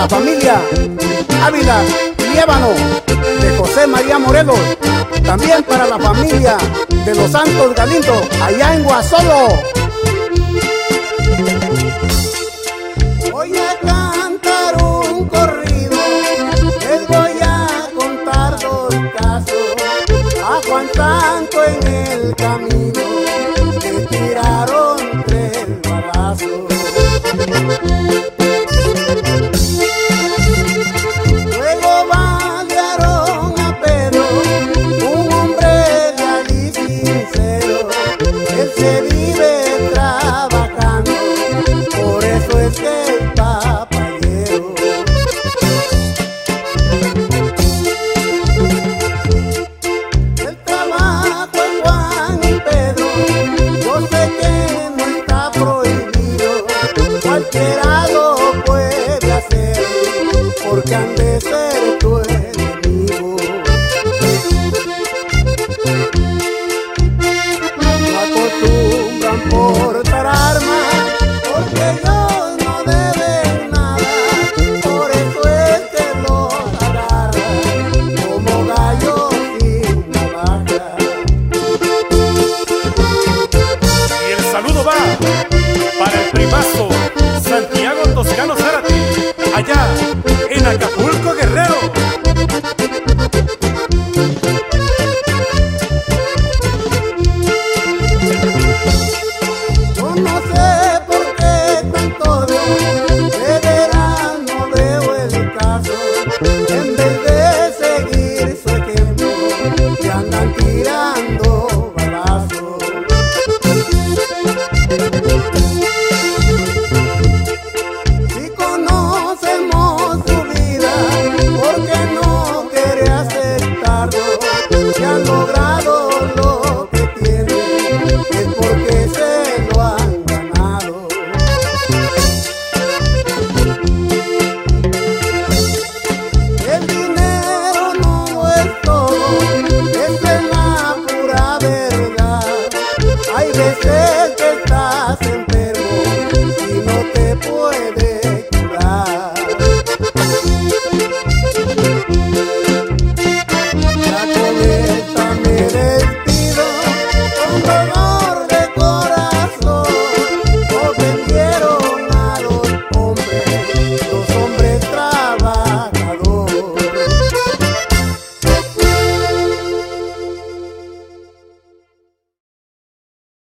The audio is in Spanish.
la familia Ávila Liébano de José María Morelos, también para la familia de los Santos Galindo allá en Guasolo. Voy a cantar un corrido, les voy a contar dos casos. A Juan Santo en el camino le tiraron 3 balazos. Luego balearon a Pedro, un hombre real y sincero. Él se vive trabajando, por eso es que es papayero. El trabajo en Juan y Pedro, yo sé que no está prohibido, cualquiera lo puede hacer, porque han de ser tu enemigo. No acostumbran portar armas, porque ellos no deben nada, por eso es que los agarran como gallos sin navaja. Y el saludo va para el primazo Santiago Toscano Zárate, allá en Acapulco, Guerrero. Yo no sé por qué tanto odio, de veras no veo el caso. En vez de seguir su ejemplo, se andan tirando balazos. Si conocemos su vida, ¿por qué no quiere aceptarlo? Si han logrado lo que tienen, es porque se lo han ganado. El dinero no es todo, esa es la pura verdad. Hay veces